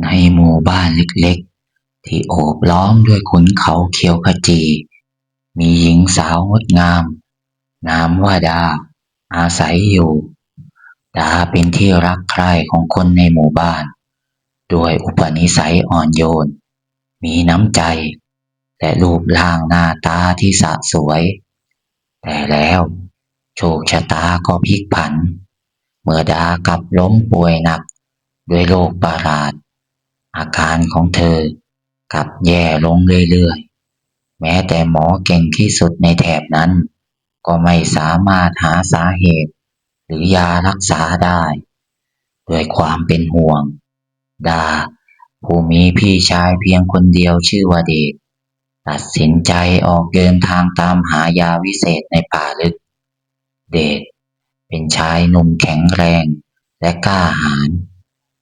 ในหมู่บ้านเล็กๆที่โอบล้อมด้วยขุนเขาเขียวขจีมีหญิงสาวงดงามนามว่าดาอาศัยอยู่ดาเป็นที่รักใคร่ของคนในหมู่บ้านด้วยอุปนิสัยอ่อนโยนมีน้ำใจและรูปร่างหน้าตาที่สะสวยแต่แล้วโชคชะตาก็พลิกผันเมื่อดากลับล้มป่วยหนักด้วยโรคประหลาด อาการของเธอกลับแย่ลงเรื่อยๆแม้แต่หมอเก่งที่สุดในแถบนั้นก็ไม่สามารถหาสาเหตุหรือยารักษาได้ด้วยความเป็นห่วงดาผู้มีพี่ชายเพียงคนเดียวชื่อว่าเดชตัดสินใจออกเดินทางตามหายาวิเศษในป่าลึกเดชเป็นชายหนุ่มแข็งแรงและกล้าหาญ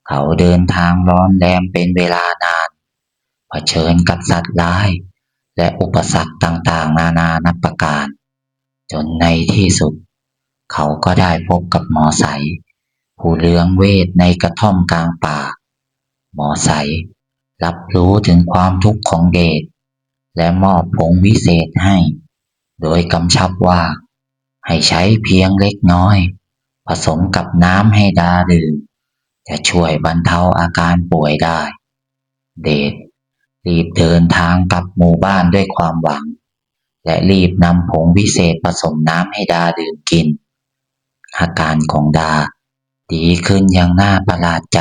เขาเดินทางร้อนแรมเป็นเวลานานเผชิญกับสัตว์ร้ายและอุปสรรคต่างๆนานานับประการจนในที่สุดเขาก็ได้พบกับหมอใสผู้เลืองเวทในกระท่อมกลางป่าหมอใสรับรู้ถึงความทุกข์ของเดชและมอบผงวิเศษให้โดยกำชับว่าให้ใช้เพียงเล็กน้อยผสมกับน้ำให้ดาดื่ม จะช่วยบรรเทาอาการป่วยได้เดชรีบเดินทางกลับหมู่บ้านด้วยความหวังและรีบนำผงวิเศษผสมน้ำให้ดาดื่มกินอาการของดาดีขึ้นอย่างน่าประหลาดใจ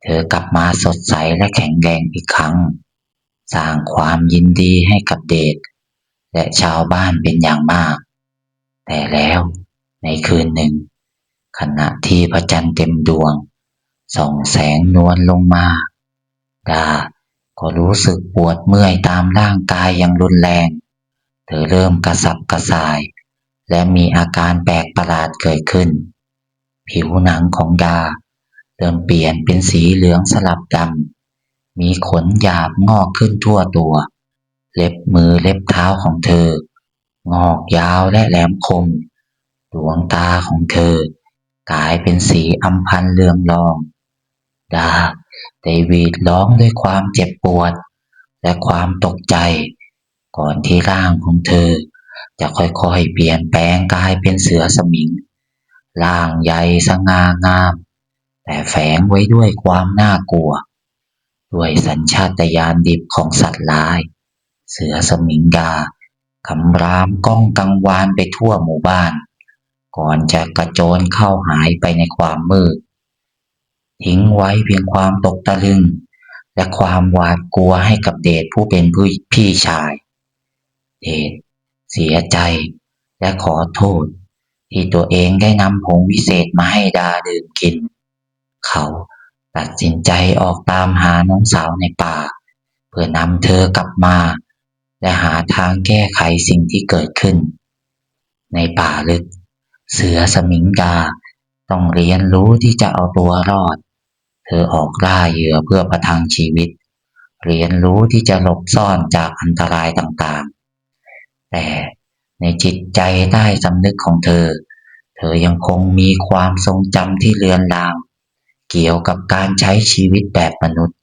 เธอกลับมาสดใสและแข็งแรงอีกครั้งสร้างความยินดีให้กับเดชและชาวบ้านเป็นอย่างมากแต่แล้วในคืนหนึ่งขณะที่พระจันทร์เต็มดวง ส่องแสงนวลลงมาดาก็รู้สึกปวดเมื่อยตามร่างกายอย่างรุนแรงเธอเริ่มกระสับกระส่ายและมีอาการแปลกประหลาดเกิดขึ้นผิวหนังของดาเริ่มเปลี่ยนเป็นสีเหลืองสลับดำมีขนหยาบงอกขึ้นทั่วตัวเล็บมือเล็บเท้าของเธองอกยาวและแหลมคมดวงตาของเธอกลายเป็นสีอัมพันเรืองรอง ดาได้หวีดร้องด้วยความเจ็บปวดและความตกใจก่อนที่ร่างของเธอจะค่อยๆเปลี่ยนแปลงกลายเป็นเสือสมิงร่างใหญ่สง่างามแต่แฝงไว้ด้วยความน่ากลัวด้วยสัญชาตญาณดิบของสัตว์ร้ายเสือสมิงดาคำรามก้องกังวานไปทั่วหมู่บ้านก่อนจะกระโจนเข้าหายไปในความมืด ทิ้งไว้เพียงความตกตะลึงและความหวาดกลัวให้กับเดชผู้เป็นพี่ชายเดชเสียใจและขอโทษที่ตัวเองได้นำผงวิเศษมาให้ดาดื่มกินเขาตัดสินใจออกตามหาน้องสาวในป่าเพื่อนำเธอกลับมาและหาทางแก้ไขสิ่งที่เกิดขึ้นในป่าลึกเสือสมิงดาต้องเรียนรู้ที่จะเอาตัวรอด เธอออกล่าเหยื่อเพื่อประทังชีวิตเรียนรู้ที่จะหลบซ่อนจากอันตรายต่างๆแต่ในจิตใจใต้สำนึกของเธอยังคงมีความทรงจำที่เลือนลางเกี่ยวกับการใช้ชีวิตแบบมนุษย์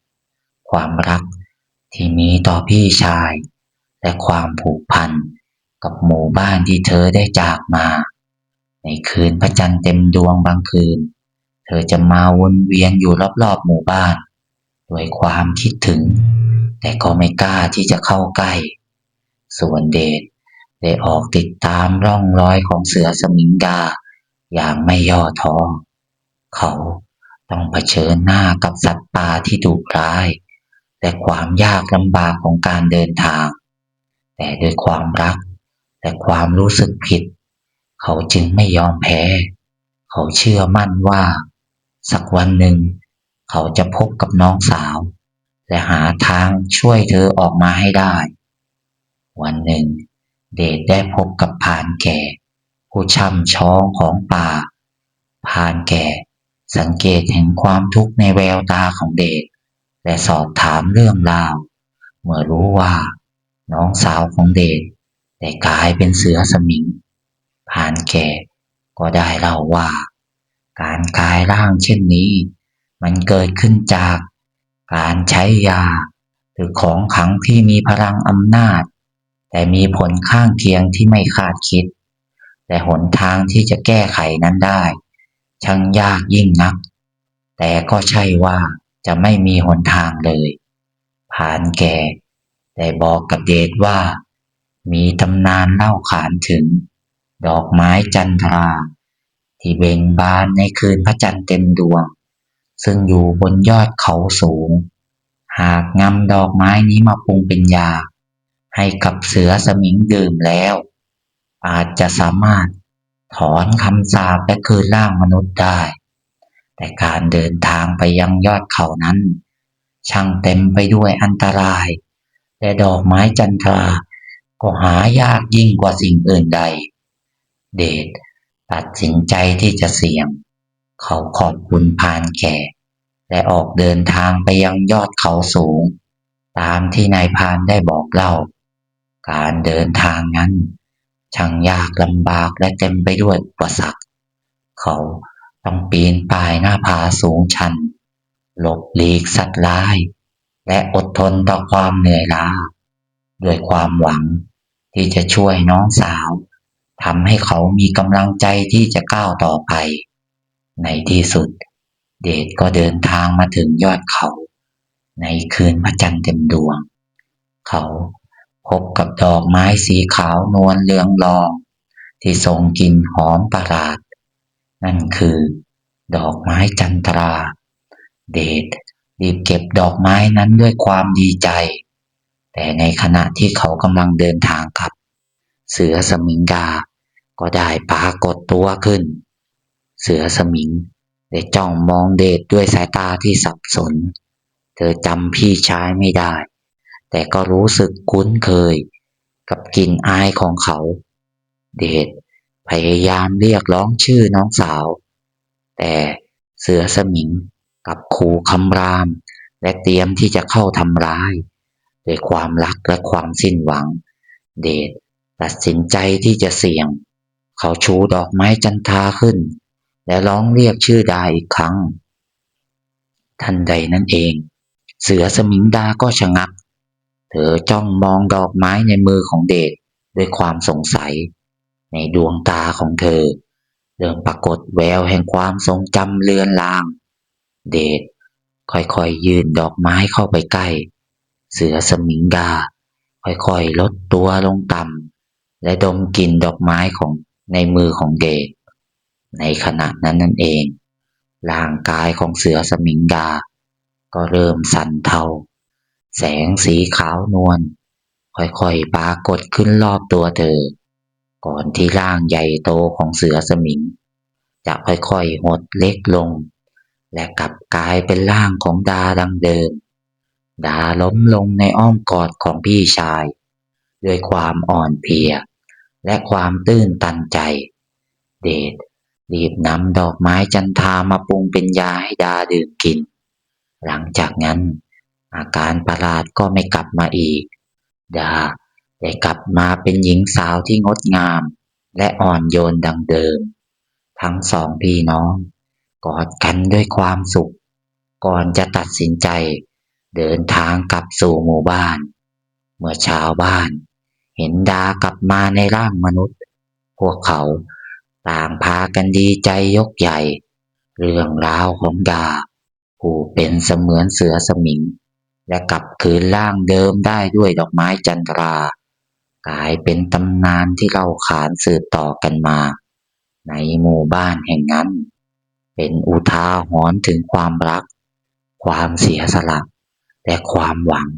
ความรักที่มีต่อพี่ชายและความผูกพันกับหมู่บ้านที่เธอได้จากมาในคืนพระจันทร์เต็มดวงบางคืน เธอจะมาวนเวียนอยู่รอบๆหมู่บ้านด้วยความคิดถึงแต่ก็ไม่กล้าที่จะเข้าใกล้ส่วนเดชได้ออกติดตามร่องรอยของเสือสมิงดาอย่างไม่ย่อท้อเขาต้องเผชิญหน้ากับสัตว์ป่าที่ดุร้ายและความยากลำบากของการเดินทางแต่ด้วยความรักและความรู้สึกผิดเขาจึงไม่ยอมแพ้ เขาเชื่อมั่นว่าสักวันหนึ่งเขาจะพบกับน้องสาวและหาทางช่วยเธอออกมาให้ได้วันหนึ่งเดชได้พบกับพรานแก่ผู้ช่ำชองของป่าพรานแก่สังเกตเห็นความทุกข์ในแววตาของเดชและสอบถามเรื่องราวเมื่อรู้ว่าน้องสาวของเดชได้กลายเป็นเสือสมิงพรานแก่ก็ได้เล่าว่า การกลายร่างเช่นนี้มันเกิดขึ้นจาก การใช้ยาหรือของขลังที่มีพลังอำนาจแต่มีผลข้างเคียงที่ไม่คาดคิดแต่หนทางที่จะแก้ไขนั้นได้ช่างยากยิ่งนักแต่ก็ใช่ว่าจะไม่มีหนทางเลยพรานแก่ได้บอกกับเดชว่ามีตำนานเล่าขานถึงดอกไม้จันทราที่เบ่งบานในคืนพระจันทร์เต็มดวงซึ่งอยู่บนยอดเขาสูงหากนำดอกไม้นี้มาปรุงเป็นยาให้กับเสือสมิงดื่มแล้วอาจจะสามารถถอนคำสาปและคืนร่างมนุษย์ได้แต่การเดินทางไปยังยอดเขานั้นช่างเต็มไปด้วยอันตรายและดอกไม้จันทราก็หายากยิ่งกว่าสิ่งอื่นใดเดชตัดสินใจที่จะเสี่ยงเขาขอบคุณพรานแก่และออกเดินทางไปยังยอดเขาสูงตามที่นายพรานได้บอกเล่าการเดินทางนั้นช่างยากลำบากและเต็มไปด้วยอุปสรรคเขาต้องปีนป่ายหน้าผาสูงชันหลบหลีกสัตว์ร้ายและอดทนต่อความเหนื่อยล้าด้วยความหวังที่จะช่วยน้องสาวทำให้เขามีกำลังใจที่จะก้าวต่อไปในที่สุดเดชก็เดินทางมาถึงยอดเขาในคืนพระจันทร์เต็มดวงเขาพบกับดอกไม้สีขาวนวลเรืองรองที่ส่งกลิ่นหอมประหลาดนั่นคือดอกไม้จันทราเดชรีบเก็บดอกไม้นั้นด้วยความดีใจแต่ในขณะที่เขากำลังเดินทางกลับเสือสมิงดาก็ได้ปรากฏตัวขึ้นเสือสมิงได้จ้องมองเดชด้วยสายตาที่สับสนเธอจำพี่ชายไม่ได้แต่ก็รู้สึกคุ้นเคยกับกลิ่นอายของเขาเดชพยายามเรียกร้องชื่อน้องสาวแต่เสือสมิงกลับขู่คำรามและเตรียมที่จะเข้าทำร้ายด้วยความรักและความสิ้นหวังเดชตัดสินใจที่จะเสี่ยงเขาชูดอกไม้จันทราขึ้นและร้องเรียกชื่อดาอีกครั้งทันใดนั้นเองเสือสมิงดาก็ชะงักเธอจ้องมองดอกไม้ในมือของเดชด้วยความสงสัยในดวงตาของเธอเริ่มปรากฏแววแห่งความทรงจำเลือนลางเดชค่อยๆยื่นดอกไม้เข้าไปใกล้เสือสมิงดาค่อยๆลดตัวลงต่ำและดมกลิ่นดอกไม้ของในมือของเดชในขณะนั้นนั่นเองร่างกายของเสือสมิงดาก็เริ่มสั่นเทาแสงสีขาวนวลค่อยๆปรากฏขึ้นรอบตัวเธอก่อนที่ร่างใหญ่โตของเสือสมิงจะค่อยๆหดเล็กลงและกลับกลายเป็นร่างของดาดังเดิมดาล้มลงในอ้อมกอดของพี่ชายด้วยความอ่อนเพลียและความตื้นตันใจเดชรีบนำดอกไม้จันทรามาปรุงเป็นยาให้ดาดื่มกินหลังจากนั้นอาการประหลาดก็ไม่กลับมาอีกดาได้กลับมาเป็นหญิงสาวที่งดงามและอ่อนโยนดังเดิมทั้งสองพี่น้องกอดกันด้วยความสุขก่อนจะตัดสินใจเดินทางกลับสู่หมู่บ้านเมื่อชาวบ้านเห็นดากลับมาในร่างมนุษย์พวกเขาต่างพากันดีใจยกใหญ่เรื่องราวของดาผู้เป็นเสมือนเสือสมิงและกลับคืนร่างเดิมได้ด้วยดอกไม้จันทรากลายเป็นตำนานที่เล่าขานสืบต่อกันมาในหมู่บ้านแห่งนั้นเป็นอุทาหรณ์ถึงความรักความเสียสละและความหวัง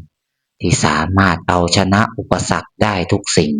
ที่สามารถเอาชนะอุปสรรคได้ทุกสิ่ง